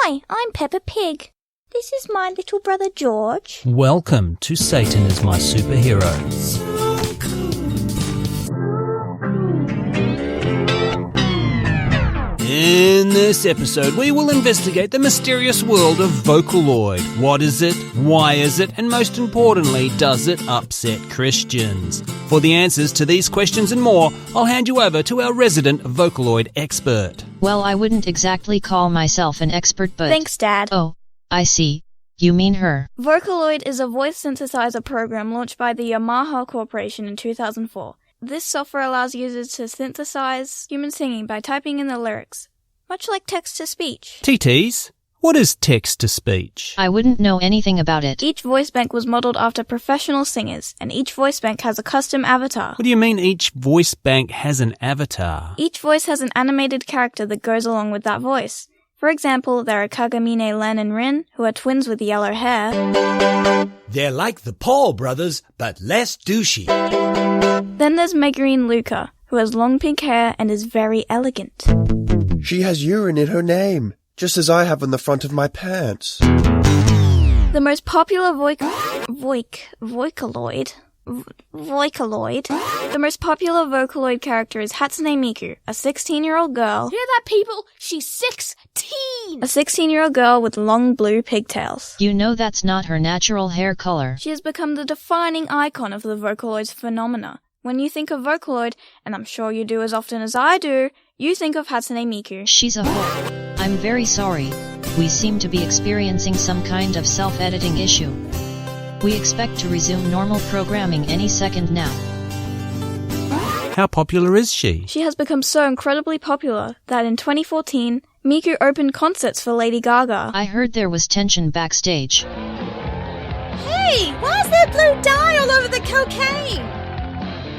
Hi, I'm Peppa Pig. This is my little brother George. Welcome to Satan is My Superhero. In this episode, we will investigate the mysterious world of Vocaloid. What is it? Why is it? And most importantly, does it upset Christians? For the answers to these questions and more, I'll hand you over to our resident Vocaloid expert. Well, I wouldn't exactly call myself an expert, but... Thanks, Dad. Oh, I see. You mean her. Vocaloid is a voice synthesizer program launched by the Yamaha Corporation in 2004. This software allows users to synthesize human singing by typing in the lyrics, much like text-to-speech. TTs, what is text-to-speech? I wouldn't know anything about it. Each voicebank was modeled after professional singers, and each voicebank has a custom avatar. What do you mean each voice bank has an avatar? Each voice has an animated character that goes along with that voice. For example, there are Kagamine Len and Rin, who are twins with yellow hair. They're like the Paul brothers, but less douchey. Then there's Megurine Luka, who has long pink hair and is very elegant. She has urine in her name, just as I have on the front of my pants. The most popular The most popular Vocaloid character is Hatsune Miku, a 16-year-old girl. Hear that, people? She's 16! A 16-year-old girl with long blue pigtails. You know that's not her natural hair color. She has become the defining icon of the Vocaloid's phenomena. When you think of Vocaloid, and I'm sure you do as often as I do, you think of Hatsune Miku. She's a whore. I'm very sorry. We seem to be experiencing some kind of self-editing issue. We expect to resume normal programming any second now. How popular is she? She has become so incredibly popular that in 2014, Miku opened concerts for Lady Gaga. I heard there was tension backstage. Hey, why's there blue dye all over the cocaine?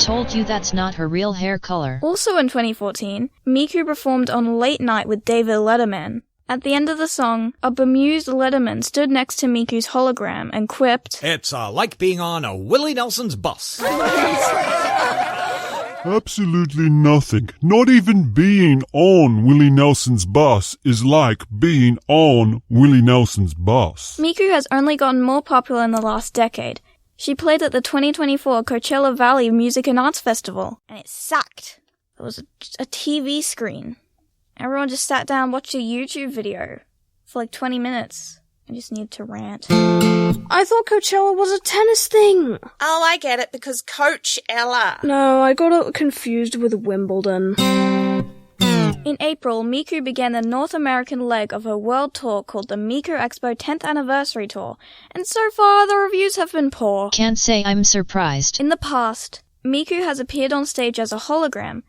Told you that's not her real hair color. Also in 2014, Miku performed on Late Night with David Letterman. At the end of the song, a bemused Letterman stood next to Miku's hologram and quipped, It's like being on a Willie Nelson's bus. Absolutely nothing. Not even being on Willie Nelson's bus is like being on Willie Nelson's bus. Miku has only gotten more popular in the last decade. She played at the 2024 Coachella Valley Music and Arts Festival, and it sucked. There was a TV screen. Everyone just sat down and watched a YouTube video for like 20 minutes. I just need to rant. I thought Coachella was a tennis thing. Oh, I get it, because Coach Ella. No, I got it confused with Wimbledon. In April, Miku began the North American leg of her world tour called the Miku Expo 10th Anniversary Tour, and so far the reviews have been poor. Can't say I'm surprised. In the past, Miku has appeared on stage as a hologram,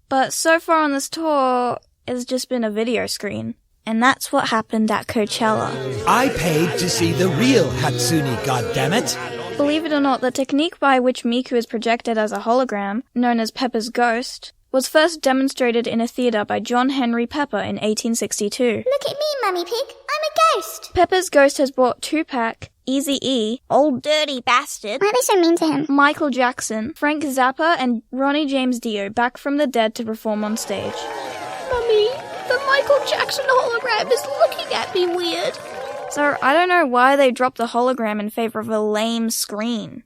but so far on this tour, it's just been a video screen. And that's what happened at Coachella. I paid to see the real Hatsune, goddammit. Believe it or not, the technique by which Miku is projected as a hologram, known as Pepper's Ghost, was first demonstrated in a theatre by John Henry Pepper in 1862. Look at me, Mummy Pig. I'm a ghost. Pepper's Ghost has brought Tupac, Eazy-E, old dirty bastard, Why are they so mean to him? Michael Jackson, Frank Zappa, and Ronnie James Dio back from the dead to perform on stage. Mummy, the Michael Jackson hologram is looking at me weird. So I don't know why they dropped the hologram in favor of a lame screen.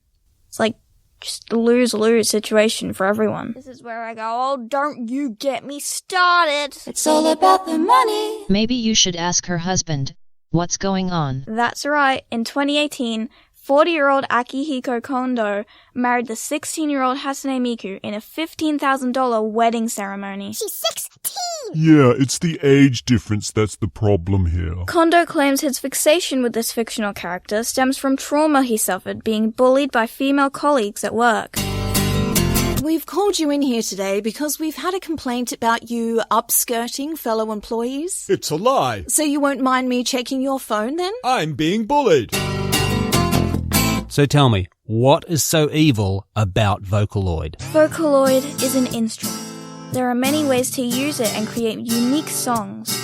It's like just a lose-lose situation for everyone. This is where I go, oh, don't you get me started. It's all about the money. Maybe you should ask her husband. What's going on? That's right. In 2018, 40-year-old Akihiko Kondo married the 16-year-old Hatsune Miku in a $15,000 wedding ceremony. She's 16! Yeah, it's the age difference that's the problem here. Kondo claims his fixation with this fictional character stems from trauma he suffered being bullied by female colleagues at work. We've called you in here today because we've had a complaint about you upskirting fellow employees. It's a lie. So you won't mind me checking your phone then? I'm being bullied. So tell me, what is so evil about Vocaloid? Vocaloid is an instrument. There are many ways to use it and create unique songs.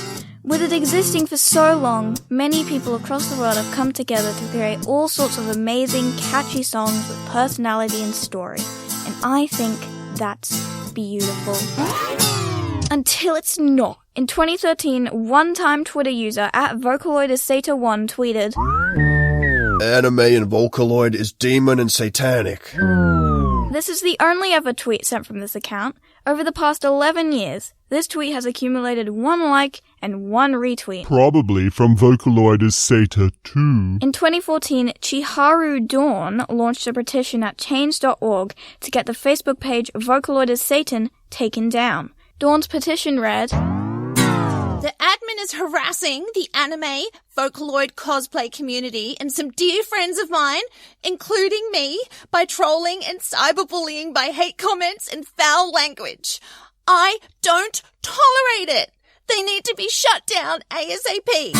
With it existing for so long, many people across the world have come together to create all sorts of amazing, catchy songs with personality and story. And I think that's beautiful. Until it's not. In 2013, one-time Twitter user @VocaloidIsSata1 tweeted, Anime and Vocaloid is demon and satanic. This is the only ever tweet sent from this account. Over the past 11 years, this tweet has accumulated 1 like and 1 retweet. Probably from Vocaloid is Sata 2. In 2014, Chiharu Dawn launched a petition at change.org to get the Facebook page Vocaloid is Satan taken down. Dawn's petition read, The admin is harassing the anime Vocaloid cosplay community and some dear friends of mine, including me, by trolling and cyberbullying by hate comments and foul language. I don't tolerate it. They need to be shut down ASAP.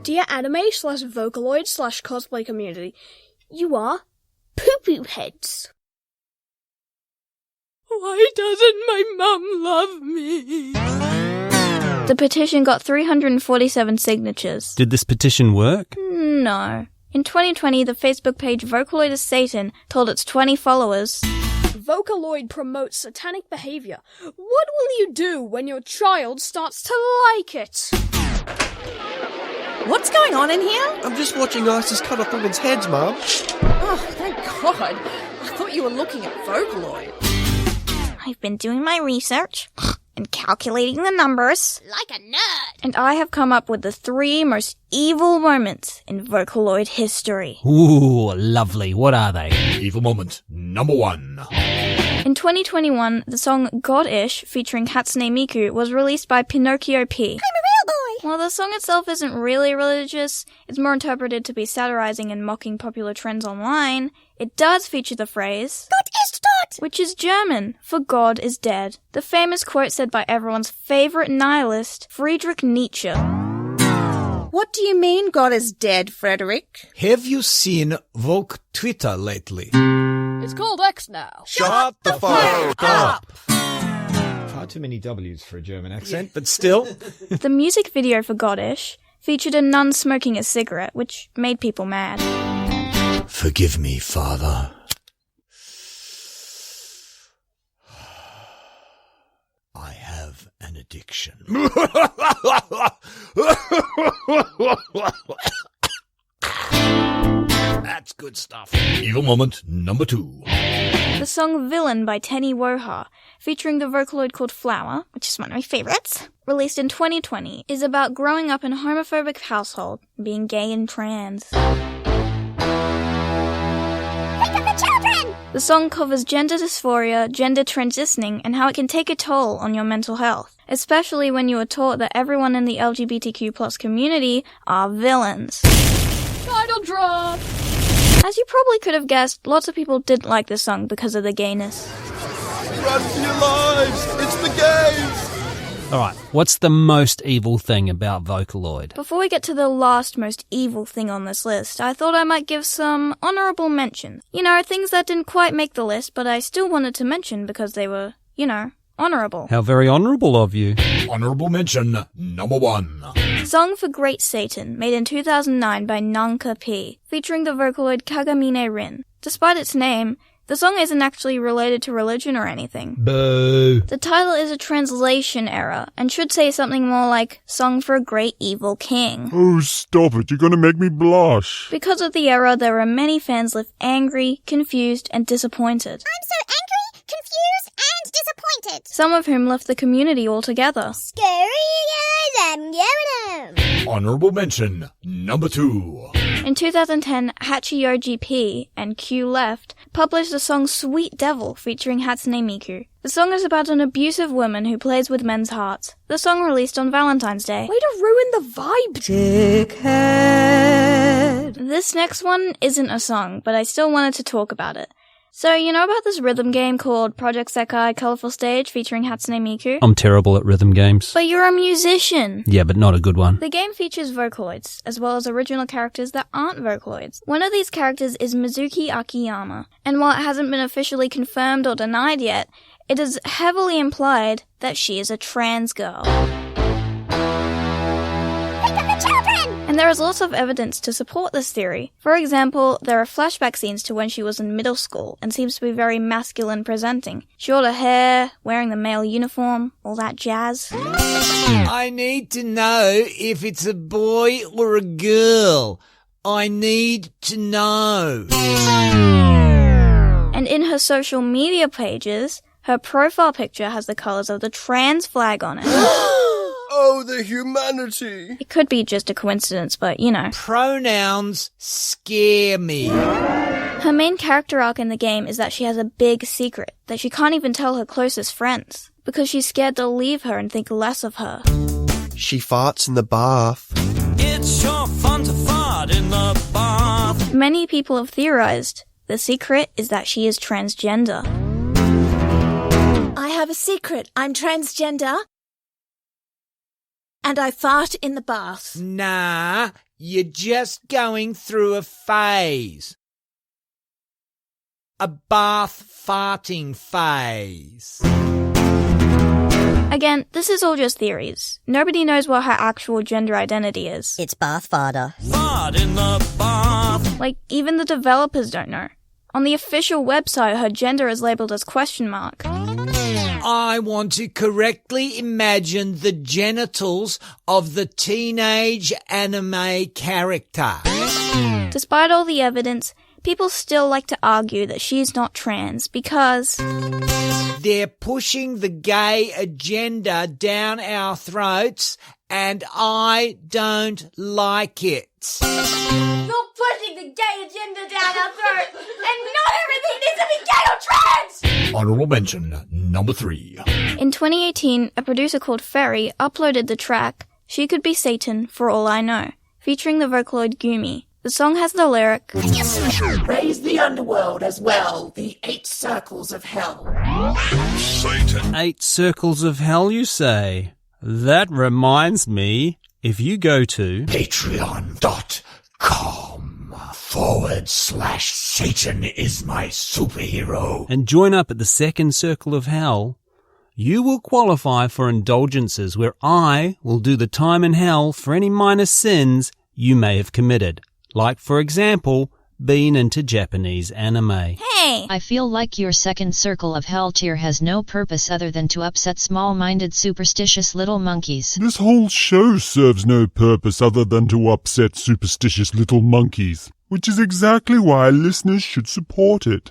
Dear anime/Vocaloid/cosplay community, you are poo-poo heads. Why doesn't my mum love me? The petition got 347 signatures. Did this petition work? No. In 2020, the Facebook page Vocaloid is Satan told its 20 followers, Vocaloid promotes satanic behavior. What will you do when your child starts to like it? What's going on in here? I'm just watching ISIS cut off women's heads, Mum. Oh, thank God. I thought you were looking at Vocaloid. I've been doing my research and calculating the numbers. Like a nerd. And I have come up with the 3 most evil moments in Vocaloid history. Ooh, lovely. What are they? Evil moment number 1. In 2021, the song God-ish featuring Hatsune Miku was released by Pinocchio P. I'm a real boy. While the song itself isn't really religious, it's more interpreted to be satirizing and mocking popular trends online, it does feature the phrase, Gott ist tot, which is German for God is dead. The famous quote said by everyone's favorite nihilist, Friedrich Nietzsche. What do you mean God is dead, Frederick? Have you seen Vogue Twitter lately? It's called X now. Shut the fuck up. Far too many W's for a German accent, but still. The music video for God-ish featured a nun smoking a cigarette, which made people mad. Forgive me, Father. I have an addiction. That's good stuff. Evil moment number 2. The song Villain by Tenny Woha, featuring the Vocaloid called Flower, which is one of my favorites, released in 2020, is about growing up in a homophobic household, being gay and trans. think of the children. The song covers gender dysphoria, gender transitioning, and how it can take a toll on your mental health, especially when you are taught that everyone in the LGBTQ+ community are villains. Title drop. As you probably could have guessed, lots of people didn't like this song because of the gayness. Run for your lives! It's the gays! Alright, what's the most evil thing about Vocaloid? Before we get to the last most evil thing on this list, I thought I might give some honourable mentions. You know, things that didn't quite make the list, but I still wanted to mention because they were, you know, honourable. How very honourable of you. Honourable mention number 1. Song for Great Satan, made in 2009 by Nanka P, featuring the Vocaloid Kagamine Len. Despite its name, the song isn't actually related to religion or anything. Boo. The title is a translation error, and should say something more like, Song for a Great Evil King. Oh, stop it. You're going to make me blush. Because of the error, there are many fans left angry, confused, and disappointed. I'm so angry, confused, and disappointed. Some of whom left the community altogether. Scary as I'm going home. Honourable mention number 2. In 2010, Hachiyoji P and Q Left published the song Sweet Devil featuring Hatsune Miku. The song is about an abusive woman who plays with men's hearts. The song released on Valentine's Day. Way to ruin the vibe. Dickhead. This next one isn't a song, but I still wanted to talk about it. So, you know about this rhythm game called Project Sekai Colorful Stage featuring Hatsune Miku? I'm terrible at rhythm games. But you're a musician! Yeah, but not a good one. The game features Vocaloids, as well as original characters that aren't Vocaloids. One of these characters is Mizuki Akiyama, and while it hasn't been officially confirmed or denied yet, it is heavily implied that she is a trans girl. Think of the children! And there is lots of evidence to support this theory. For example, there are flashback scenes to when she was in middle school and seems to be very masculine presenting. Shorter hair, wearing the male uniform, all that jazz. I need to know if it's a boy or a girl. I need to know. And in her social media pages, her profile picture has the colours of the trans flag on it. Oh, the humanity! It could be just a coincidence, but you know. Pronouns scare me. Her main character arc in the game is that she has a big secret that she can't even tell her closest friends, because she's scared they'll leave her and think less of her. She farts in the bath. It's sure fun to fart in the bath. Many people have theorized the secret is that she is transgender. I have a secret. I'm transgender. And I fart in the bath. Nah, you're just going through a phase. A bath farting phase. Again, this is all just theories. Nobody knows what her actual gender identity is. It's bath farter. Fart in the bath. Like, even the developers don't know. On the official website, her gender is labeled as question mark. I want to correctly imagine the genitals of the teenage anime character. Despite all the evidence, people still like to argue that she's not trans because they're pushing the gay agenda down our throats, and I don't like it. You're pushing the gay agenda down our throat, and not everything needs to be gay or trans! Honorable mention number 3. in 2018, a producer called Ferry uploaded the track She Could Be Satan For All I Know, featuring the Vocaloid Gumi. The song has the lyric, Raise the underworld as well, the 8 circles of hell. Satan. 8 circles of hell, you say? That reminds me, if you go to patreon.com/Satan is my superhero and join up at the second circle of hell, you will qualify for indulgences where I will do the time in hell for any minor sins you may have committed. Like, for example, being into Japanese anime. Hey! I feel like your second circle of hell tier has no purpose other than to upset small-minded superstitious little monkeys. This whole show serves no purpose other than to upset superstitious little monkeys, which is exactly why listeners should support it.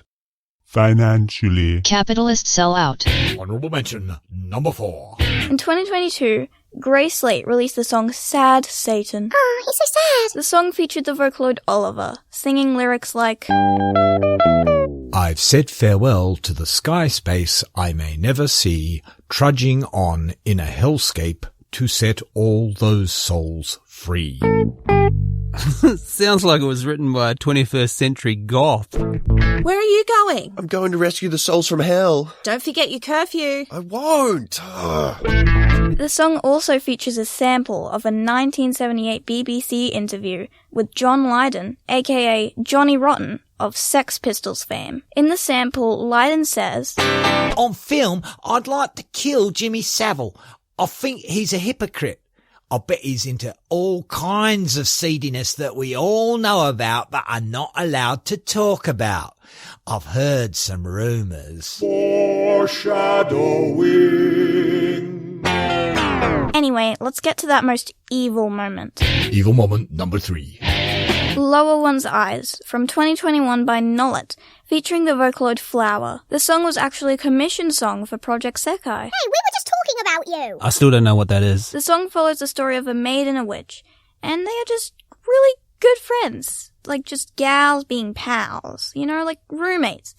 Financially. Capitalist sellout. Honorable mention number 4. In 2022, Grey Slate released the song Sad Satan. Oh, he's so sad. The song featured the Vocaloid Oliver, singing lyrics like, I've said farewell to the sky space I may never see, trudging on in a hellscape to set all those souls free. Sounds like it was written by a 21st century goth. Where are you going? I'm going to rescue the souls from hell. Don't forget your curfew. I won't. The song also features a sample of a 1978 BBC interview with John Lydon, aka Johnny Rotten, of Sex Pistols fame. In the sample, Lydon says, On film, I'd like to kill Jimmy Savile. I think he's a hypocrite. I bet he's into all kinds of seediness that we all know about but are not allowed to talk about. I've heard some rumours. Foreshadowing. Anyway, let's get to that most evil moment. Evil moment number 3. Lower One's Eyes, from 2021 by Nollet, featuring the Vocaloid Flower. The song was actually a commissioned song for Project Sekai. Hey, we were just talking about you. I still don't know what that is. The song follows the story of a maid and a witch, and they are just really good friends. Like, just gals being pals, you know, like roommates.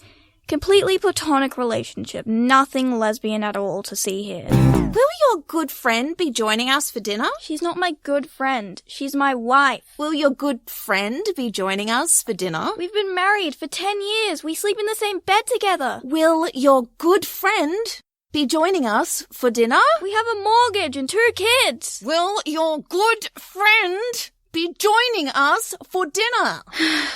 Completely platonic relationship, nothing lesbian at all to see here. Will your good friend be joining us for dinner? She's not my good friend, she's my wife. Will your good friend be joining us for dinner? We've been married for 10 years, we sleep in the same bed together. Will your good friend be joining us for dinner? We have a mortgage and 2 kids. Will your good friend be joining us for dinner?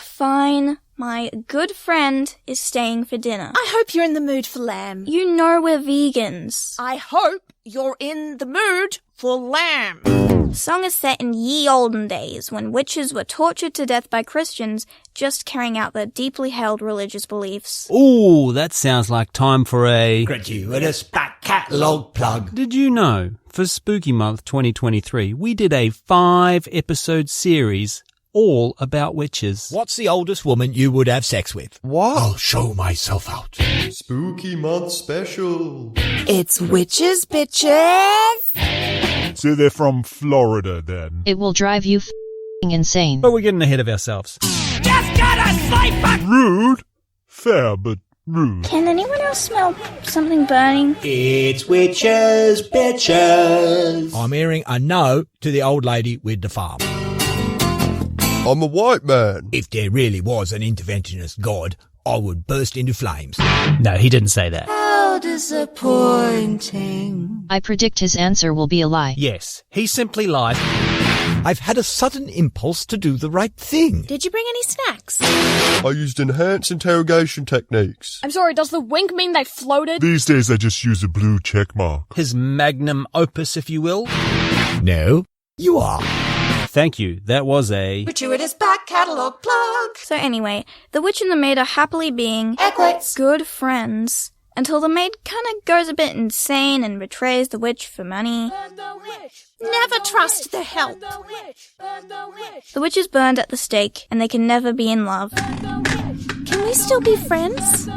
Fine. My good friend is staying for dinner. I hope you're in the mood for lamb. You know we're vegans. I hope you're in the mood for lamb. The song is set in ye olden days when witches were tortured to death by Christians just carrying out their deeply held religious beliefs. Ooh, that sounds like time for a gratuitous back catalogue plug. Did you know, for Spooky Month 2023, we did a 5-episode series all about witches. What's the oldest woman you would have sex with? What? I'll show myself out. Spooky Month Special. It's witches, bitches. So they're from Florida then. It will drive you f***ing insane. But we're getting ahead of ourselves. Just gotta sleep. Rude? Fair, but rude. Can anyone else smell something burning? It's witches, bitches. I'm hearing a no to the old lady with the farm. I'm a white man. If there really was an interventionist god, I would burst into flames. No, he didn't say that. How disappointing. I predict his answer will be a lie. Yes, he simply lied. I've had a sudden impulse to do the right thing. Did you bring any snacks? I used enhanced interrogation techniques. I'm sorry, does the wink mean they floated? These days I just use a blue check mark. His magnum opus, if you will. No, you are. Thank you. That was a Gratuitous back catalogue plug. So anyway, the witch and the maid are happily being good friends until the maid kind of goes a bit insane and betrays the witch for money. Never trust the help. The witch is burned at the stake and they can never be in love. Can we still be friends?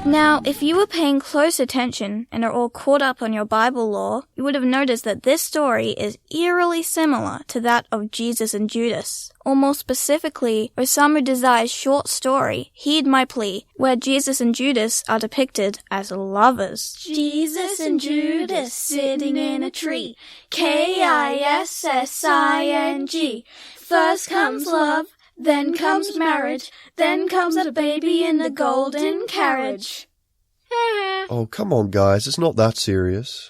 Now, if you were paying close attention and are all caught up on your Bible lore, you would have noticed that this story is eerily similar to that of Jesus and Judas, or more specifically, Osamu Dazai's short story, Heed My Plea, where Jesus and Judas are depicted as lovers. Jesus and Judas sitting in a tree. Kissing. First comes love, then comes marriage, then comes a baby in the golden carriage. Oh, come on, guys. It's not that serious.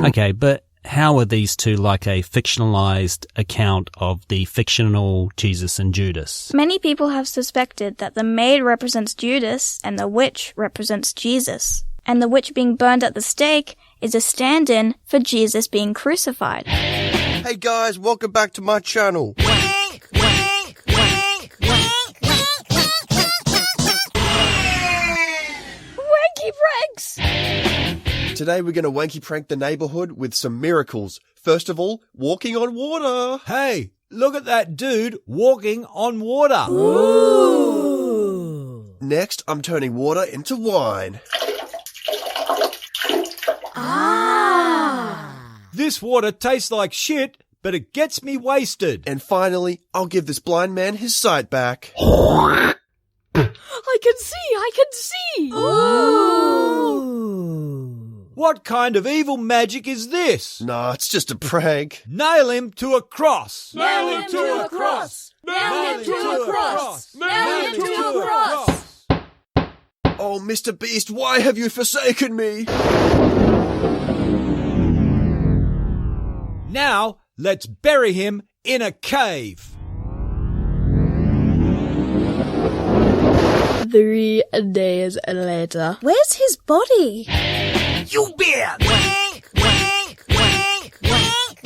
Okay, but how are these two like a fictionalized account of the fictional Jesus and Judas? Many people have suspected that the maid represents Judas and the witch represents Jesus. And the witch being burned at the stake is a stand-in for Jesus being crucified. Hey guys, welcome back to my channel. Wanky pranks! Today we're going to wanky prank the neighborhood with some miracles. First of all, walking on water. Hey, look at that dude walking on water. Ooh. Next, I'm turning water into wine. This water tastes like shit, but it gets me wasted. And finally, I'll give this blind man his sight back. I can see! Ooh. What kind of evil magic is this? Nah, it's just a prank. Nail him to a cross! Nail him to a cross! Nail him to a cross! Nail him to a cross! Oh, Mr. Beast, why have you forsaken me? Now, let's bury him in a cave. 3 days later. Where's his body? You bear! Wank, wank, wank, wank, wank,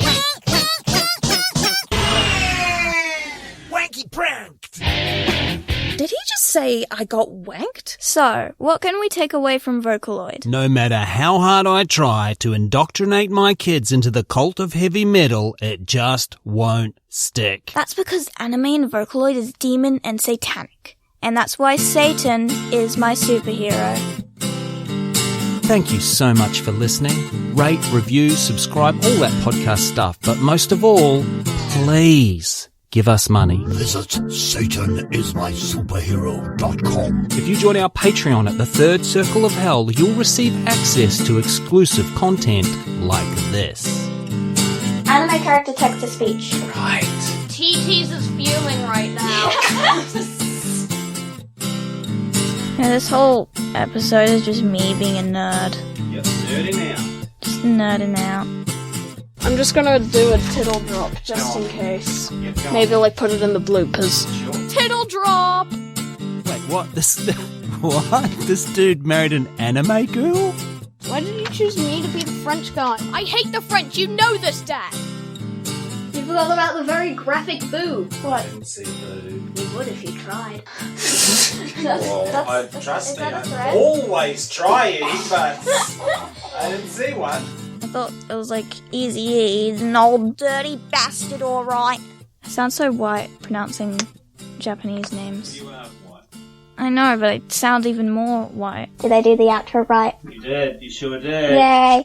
wanky pranked! Did he just say I got wanked? So, what can we take away from Vocaloid? No matter how hard I try to indoctrinate my kids into the cult of heavy metal, it just won't stick. That's because anime and Vocaloid is demon and satanic. And that's why Satan is my superhero. Thank you so much for listening. Rate, review, subscribe, all that podcast stuff. But most of all, please give us money. Visit satanismysuperhero.com. If you join our Patreon at the Third Circle of Hell, you'll receive access to exclusive content like this. Anime character text-to-speech. Right. TT's is fuming right now. Yeah, this whole episode is just me being a nerd. You're nerding out. Just nerding out. I'm just gonna do a tittle drop just in case. Maybe like put it in the bloopers. Tittle drop! What? What? This dude married an anime girl? Why did you choose me to be the French guy? I hate the French, you know this, Dad! You forgot about the very graphic boo. What? I didn't see boo. You would if you tried. Trust me, I'm always trying, but I didn't see one. I thought it was like, easy, he's an old dirty bastard, alright. I sound so white pronouncing Japanese names. You are white. I know, but I sound even more white. Did I do the outro right? You did, you sure did. Yay!